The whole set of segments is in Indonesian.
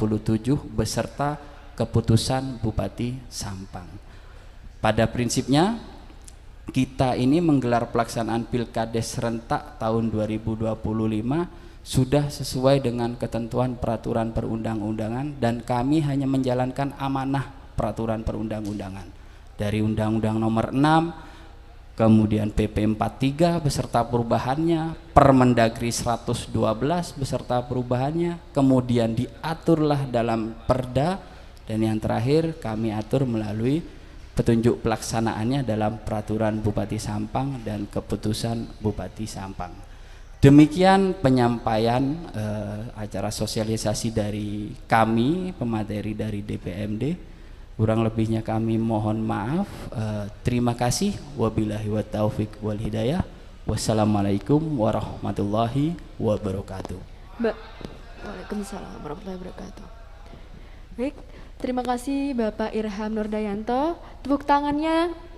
27 beserta keputusan Bupati Sampang. Pada prinsipnya kita ini menggelar pelaksanaan Pilkades serentak tahun 2025 sudah sesuai dengan ketentuan peraturan perundang-undangan, dan kami hanya menjalankan amanah peraturan perundang-undangan dari Undang-Undang Nomor 6, kemudian PP 43 beserta perubahannya, Permendagri 112 beserta perubahannya, kemudian diaturlah dalam Perda, dan yang terakhir kami atur melalui petunjuk pelaksanaannya dalam peraturan Bupati Sampang dan keputusan Bupati Sampang. Demikian penyampaian acara sosialisasi dari kami, pemateri dari DPMD. Kurang lebihnya kami mohon maaf. Terima kasih. Wabillahi wa taufiq wal hidayah. Wassalamualaikum warahmatullahi wabarakatuh. Waalaikumsalam warahmatullahi wabarakatuh. Baik, terima kasih Bapak Irham Nurdayanto.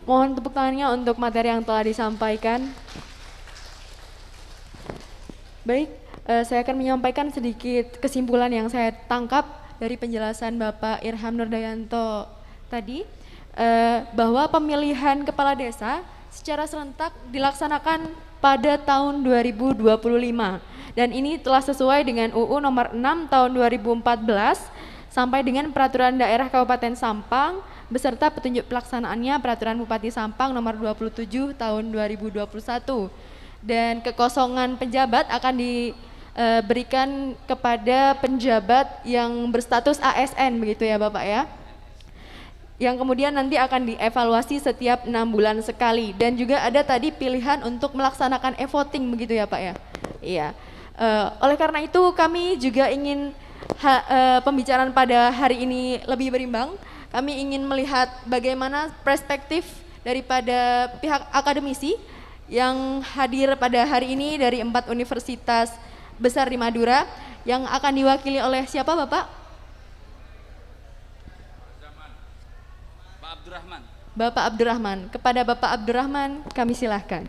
Mohon tepuk tangannya untuk materi yang telah disampaikan. Baik, saya akan menyampaikan sedikit kesimpulan yang saya tangkap dari penjelasan Bapak Irham Nurdayanto tadi, bahwa pemilihan kepala desa secara serentak dilaksanakan pada tahun 2025, dan ini telah sesuai dengan UU nomor 6 tahun 2014 sampai dengan peraturan daerah Kabupaten Sampang beserta petunjuk pelaksanaannya peraturan Bupati Sampang nomor 27 tahun 2021, dan kekosongan penjabat akan diberikan kepada penjabat yang berstatus ASN, begitu ya Bapak ya, yang kemudian nanti akan dievaluasi setiap 6 bulan sekali, dan juga ada tadi pilihan untuk melaksanakan e-voting, begitu ya Pak ya. Iya. Oleh karena itu kami juga ingin pembicaraan pada hari ini lebih berimbang. Kami ingin melihat bagaimana perspektif daripada pihak akademisi yang hadir pada hari ini dari 4 universitas besar di Madura, yang akan diwakili oleh siapa Bapak? Bapak Abdurrahman. Kepada Bapak Abdurrahman kami silahkan.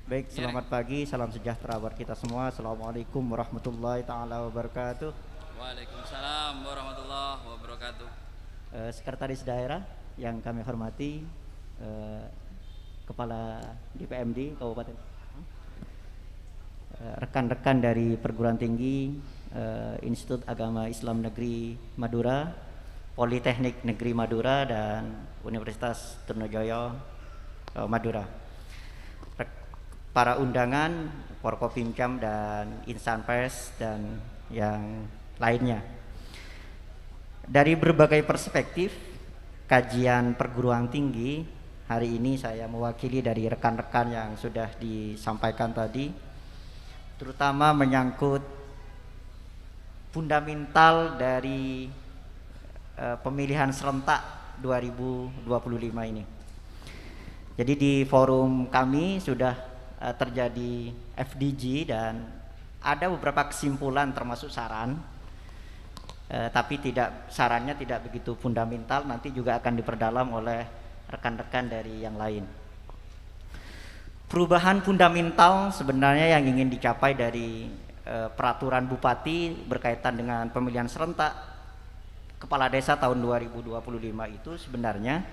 Baik, selamat pagi, salam sejahtera buat kita semua. Assalamualaikum warahmatullahi taala wabarakatuh. Waalaikumsalam warahmatullahi wabarakatuh. Sekretaris daerah yang kami hormati, Kepala DPMD Kabupaten, rekan-rekan dari perguruan tinggi, Institut Agama Islam Negeri Madura, Politeknik Negeri Madura, dan Universitas Trunojoyo Madura, para undangan, Forkopimcam dan insan pers dan yang lainnya. Dari berbagai perspektif kajian perguruan tinggi, hari ini saya mewakili dari rekan-rekan yang sudah disampaikan tadi, terutama menyangkut fundamental dari pemilihan serentak 2025 ini. Jadi di forum kami sudah terjadi FDG dan ada beberapa kesimpulan termasuk saran, tapi sarannya tidak begitu fundamental, nanti juga akan diperdalam oleh rekan-rekan dari yang lain. Perubahan fundamental sebenarnya yang ingin dicapai dari peraturan bupati berkaitan dengan pemilihan serentak kepala desa tahun 2025 itu sebenarnya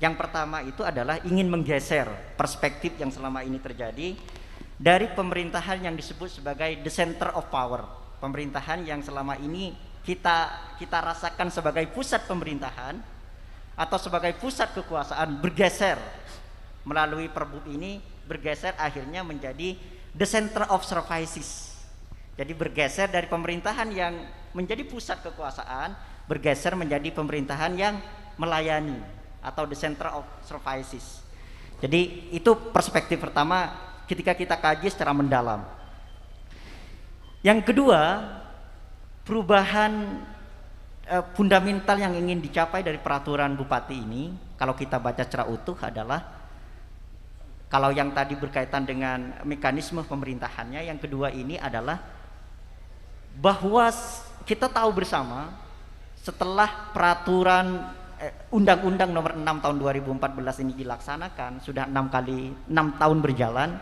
yang pertama itu adalah ingin menggeser perspektif yang selama ini terjadi dari pemerintahan yang disebut sebagai the center of power, pemerintahan yang selama ini kita rasakan sebagai pusat pemerintahan atau sebagai pusat kekuasaan, bergeser melalui Perbup ini, bergeser akhirnya menjadi the center of services. Jadi bergeser dari pemerintahan yang menjadi pusat kekuasaan, bergeser menjadi pemerintahan yang melayani atau the center of services. Jadi itu perspektif pertama ketika kita kaji secara mendalam. Yang kedua, perubahan fundamental yang ingin dicapai dari peraturan bupati ini, kalau kita baca secara utuh adalah, kalau yang tadi berkaitan dengan mekanisme pemerintahannya, yang kedua ini adalah bahwa kita tahu bersama setelah peraturan Undang-Undang Nomor 6 Tahun 2014 ini dilaksanakan, sudah 6 tahun berjalan,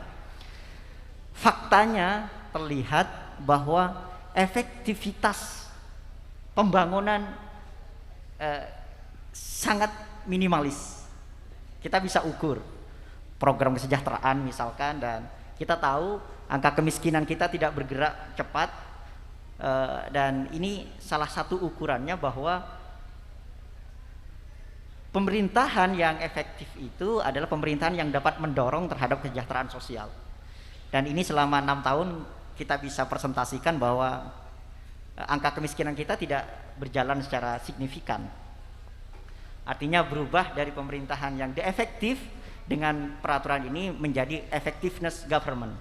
faktanya terlihat bahwa efektivitas pembangunan sangat minimalis. Kita bisa ukur program kesejahteraan misalkan, dan kita tahu angka kemiskinan kita tidak bergerak cepat, dan ini salah satu ukurannya bahwa pemerintahan yang efektif itu adalah pemerintahan yang dapat mendorong terhadap kesejahteraan sosial. Dan ini selama 6 tahun kita bisa presentasikan bahwa angka kemiskinan kita tidak berjalan secara signifikan. Artinya berubah dari pemerintahan yang efektif dengan peraturan ini menjadi effectiveness government.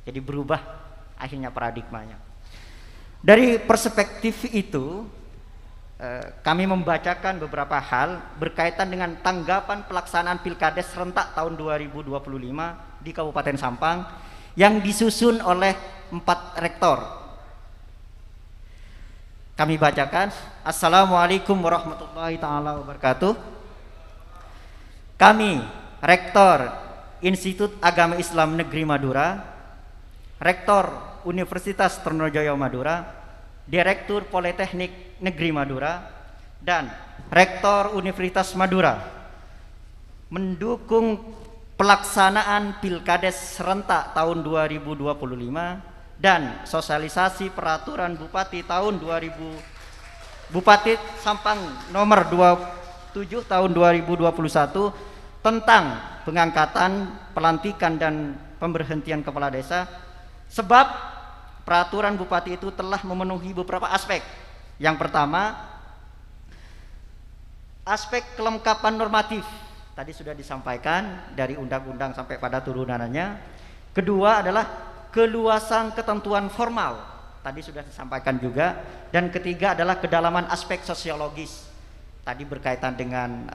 Jadi berubah akhirnya paradigmanya. Dari perspektif itu, kami membacakan beberapa hal berkaitan dengan tanggapan pelaksanaan Pilkades serentak tahun 2025 di Kabupaten Sampang yang disusun oleh 4 rektor. Kami bacakan. Assalamualaikum warahmatullahi taala wabarakatuh. Kami, Rektor Institut Agama Islam Negeri Madura, Rektor Universitas Trunojoyo Madura, Direktur Politeknik Negeri Madura, dan Rektor Universitas Madura mendukung pelaksanaan Pilkades serentak tahun 2025 dan sosialisasi peraturan Bupati tahun 2000 Bupati Sampang nomor 27 tahun 2021 tentang pengangkatan, pelantikan dan pemberhentian kepala desa, sebab peraturan bupati itu telah memenuhi beberapa aspek. Yang pertama, aspek kelengkapan normatif. Tadi sudah disampaikan dari undang-undang sampai pada turunannya. Kedua adalah keluasan ketentuan formal. Tadi sudah disampaikan juga. Dan ketiga adalah kedalaman aspek sosiologis. Tadi berkaitan dengan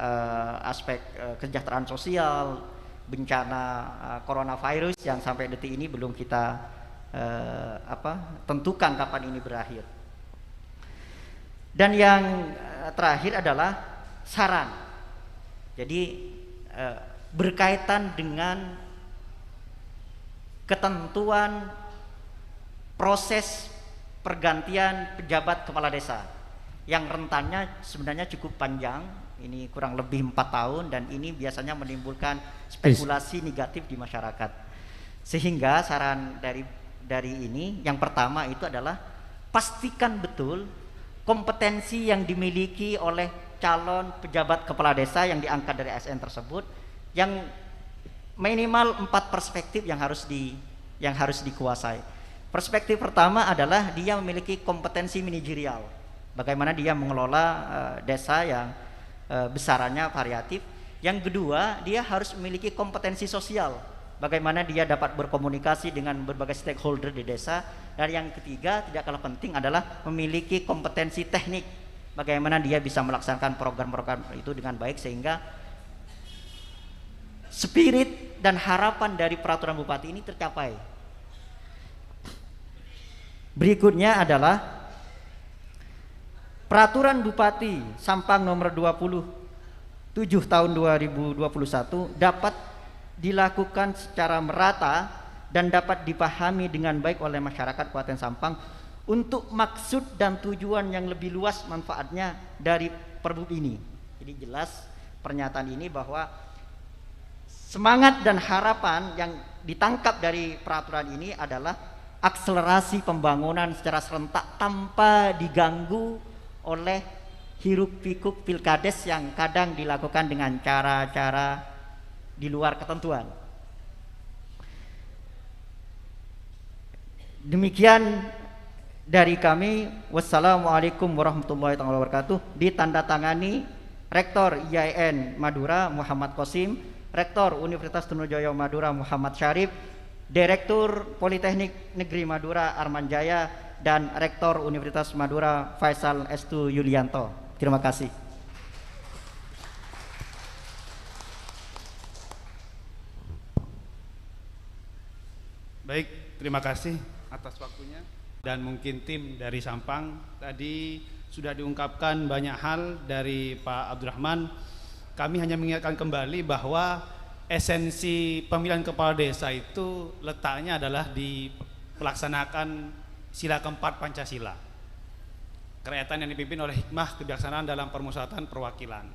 aspek kesejahteraan sosial, bencana coronavirus yang sampai detik ini belum kita tentukan kapan ini berakhir. Dan yang terakhir adalah saran. Jadi berkaitan dengan ketentuan proses pergantian pejabat kepala desa yang rentannya sebenarnya cukup panjang, ini kurang lebih 4 tahun, dan ini biasanya menimbulkan spekulasi negatif di masyarakat. Sehingga saran dari ini, yang pertama itu adalah pastikan betul kompetensi yang dimiliki oleh calon pejabat kepala desa yang diangkat dari ASN tersebut, yang minimal 4 perspektif yang harus dikuasai. Perspektif pertama adalah dia memiliki kompetensi manajerial, bagaimana dia mengelola desa yang besarannya variatif. Yang kedua, dia harus memiliki kompetensi sosial, bagaimana dia dapat berkomunikasi dengan berbagai stakeholder di desa. Dan yang ketiga, tidak kalah penting adalah memiliki kompetensi teknik, bagaimana dia bisa melaksanakan program-program itu dengan baik sehingga spirit dan harapan dari peraturan bupati ini tercapai. Berikutnya adalah peraturan Bupati Sampang nomor 27 tahun 2021 dapat dilakukan secara merata dan dapat dipahami dengan baik oleh masyarakat Kabupaten Sampang untuk maksud dan tujuan yang lebih luas manfaatnya dari Perbup ini. Jadi jelas pernyataan ini bahwa semangat dan harapan yang ditangkap dari peraturan ini adalah akselerasi pembangunan secara serentak tanpa diganggu oleh hiruk pikuk pilkades yang kadang dilakukan dengan cara-cara di luar ketentuan. Demikian dari kami. Wassalamualaikum warahmatullahi wabarakatuh. Ditandatangani Rektor IAIN Madura Muhammad Qasim, Rektor Universitas Trunojoyo Madura Muhammad Syarif, Direktur Politeknik Negeri Madura Arman Jaya, dan Rektor Universitas Madura Faisal Estu Yulianto. Terima kasih. Baik, terima kasih atas waktunya. Dan mungkin tim dari Sampang tadi sudah diungkapkan banyak hal dari Pak Abdurrahman. Kami hanya mengingatkan kembali bahwa esensi pemilihan kepala desa itu letaknya adalah di pelaksanakan sila keempat Pancasila. Kerakyatan yang dipimpin oleh hikmah kebijaksanaan dalam permusyawaratan perwakilan.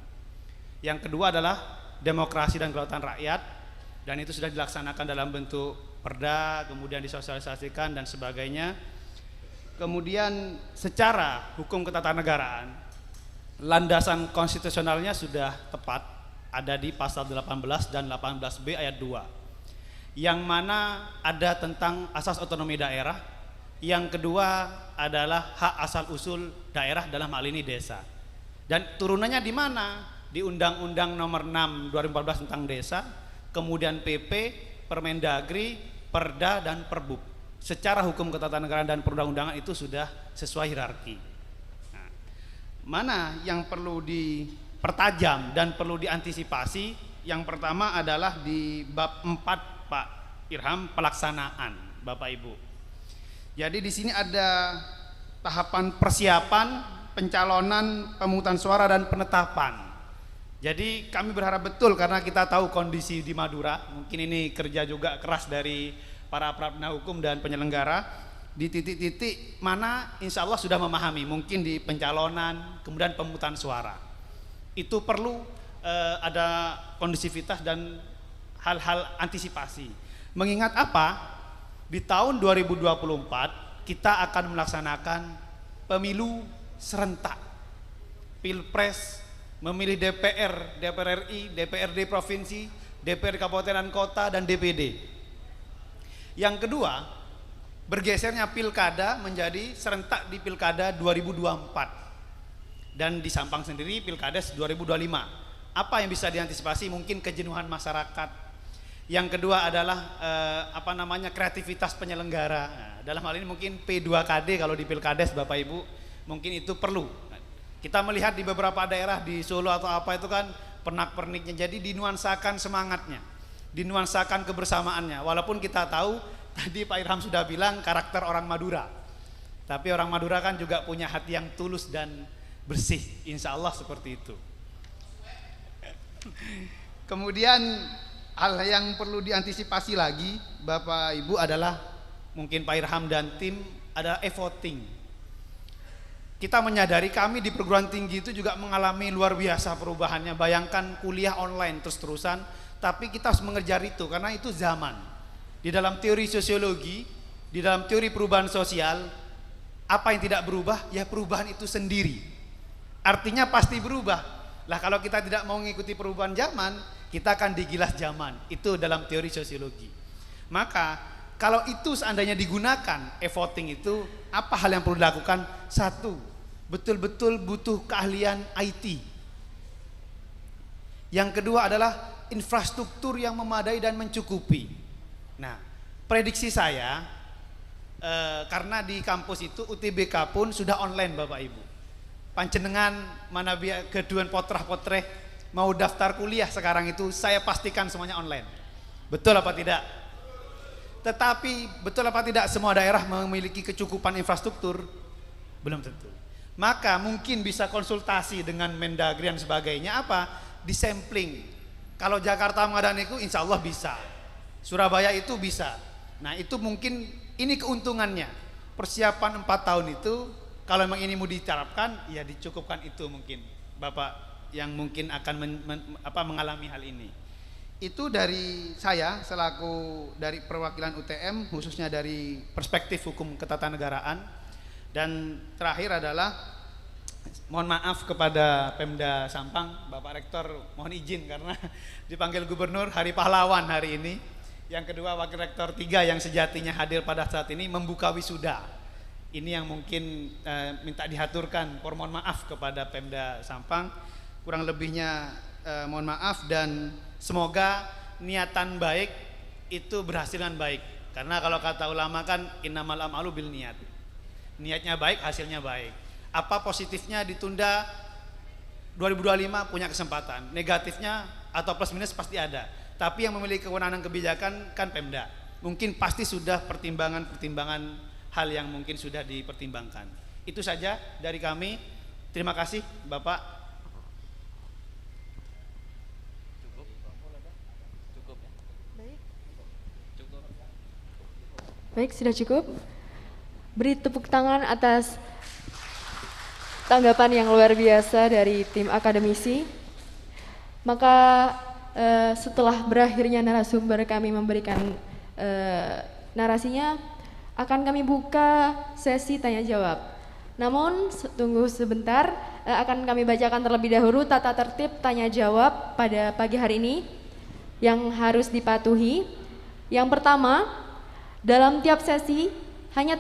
Yang kedua adalah demokrasi dan kedaulatan rakyat, dan itu sudah dilaksanakan dalam bentuk perda, kemudian disosialisasikan dan sebagainya. Kemudian secara hukum ketatanegaraan, landasan konstitusionalnya sudah tepat, ada di pasal 18 dan 18B ayat 2, yang mana ada tentang asas otonomi daerah. Yang kedua adalah hak asal usul daerah, dalam hal ini desa. Dan turunannya di mana? Di Undang-Undang Nomor 6 2014 tentang desa, kemudian PP, Permendagri, Perda dan Perbub. Secara hukum ketatanegaraan dan perundang-undangan itu sudah sesuai hierarki. Nah, mana yang perlu dipertajam dan perlu diantisipasi? Yang pertama adalah di bab 4 Pak Irham, pelaksanaan, Bapak Ibu. Jadi di sini ada tahapan persiapan, pencalonan, pemungutan suara dan penetapan. Jadi kami berharap betul, karena kita tahu kondisi di Madura, mungkin ini kerja juga keras dari para penegak hukum dan penyelenggara, di titik-titik mana insya Allah sudah memahami, mungkin di pencalonan, kemudian pemungutan suara. Itu perlu ada kondisivitas dan hal-hal antisipasi. Mengingat apa? Di tahun 2024 kita akan melaksanakan pemilu serentak, pilpres, memilih DPR, DPR RI, DPRD provinsi, DPR kabupaten dan kota, dan DPD. Yang kedua, bergesernya pilkada menjadi serentak di pilkada 2024, dan di Sampang sendiri pilkades 2025. Apa yang bisa diantisipasi? Mungkin kejenuhan masyarakat. Yang kedua adalah kreativitas penyelenggara. Nah, dalam hal ini mungkin P2KD kalau di pilkades Bapak Ibu, mungkin itu perlu. Kita melihat di beberapa daerah di Solo atau apa itu kan pernak-perniknya, jadi dinuansakan semangatnya, dinuansakan kebersamaannya. Walaupun kita tahu tadi Pak Irham sudah bilang karakter orang Madura, tapi orang Madura kan juga punya hati yang tulus dan bersih, insya Allah seperti itu. Kemudian hal yang perlu diantisipasi lagi Bapak Ibu adalah mungkin Pak Irham dan tim adalah e-voting. Kita menyadari kami di perguruan tinggi itu juga mengalami luar biasa perubahannya. Bayangkan kuliah online terus-terusan, tapi kita harus mengejar itu karena itu zaman. Di dalam teori sosiologi, di dalam teori perubahan sosial, apa yang tidak berubah? Ya perubahan itu sendiri. Artinya pasti berubah. Lah kalau kita tidak mau mengikuti perubahan zaman, kita akan digilas zaman. Itu dalam teori sosiologi. Maka kalau itu seandainya digunakan e-voting itu, apa hal yang perlu dilakukan? Satu, betul-betul butuh keahlian IT. Yang kedua adalah infrastruktur yang memadai dan mencukupi. Nah, prediksi saya karena di kampus itu UTBK pun sudah online Bapak Ibu. Panjenengan mana keduan potrah-potreh mau daftar kuliah sekarang itu saya pastikan semuanya online. Betul apa tidak? Tetapi betul apa tidak semua daerah memiliki kecukupan infrastruktur? Belum tentu. Maka mungkin bisa konsultasi dengan Mendagri dan sebagainya, apa? Disampling. Kalau Jakarta Madaniku insya Allah bisa, Surabaya itu bisa. Nah itu mungkin ini keuntungannya. Persiapan 4 tahun itu kalau memang ini mau diterapkan, ya dicukupkan itu mungkin Bapak yang mungkin akan mengalami hal ini. Itu dari saya selaku dari perwakilan UTM, khususnya dari perspektif hukum ketatanegaraan. Dan terakhir adalah mohon maaf kepada Pemda Sampang, Bapak Rektor mohon izin karena dipanggil Gubernur Hari Pahlawan hari ini. Yang kedua Wakil Rektor 3 yang sejatinya hadir pada saat ini membuka wisuda. Ini yang mungkin minta dihaturkan, mohon maaf kepada Pemda Sampang. Kurang lebihnya mohon maaf dan semoga niatan baik itu berhasil dengan baik. Karena kalau kata ulama kan innamal a'malu bil niat. Niatnya baik, hasilnya baik. Apa positifnya ditunda 2025 punya kesempatan. Negatifnya atau plus minus pasti ada. Tapi yang memiliki kewenangan kebijakan kan Pemda. Mungkin pasti sudah pertimbangan-pertimbangan hal yang mungkin sudah dipertimbangkan. Itu saja dari kami. Terima kasih Bapak. Baik, sudah cukup. Beri tepuk tangan atas tanggapan yang luar biasa dari tim akademisi. Maka setelah berakhirnya narasumber kami memberikan narasinya, akan kami buka sesi tanya jawab. Namun tunggu sebentar, akan kami bacakan terlebih dahulu tata tertib tanya jawab pada pagi hari ini yang harus dipatuhi. Yang pertama, dalam tiap sesi hanya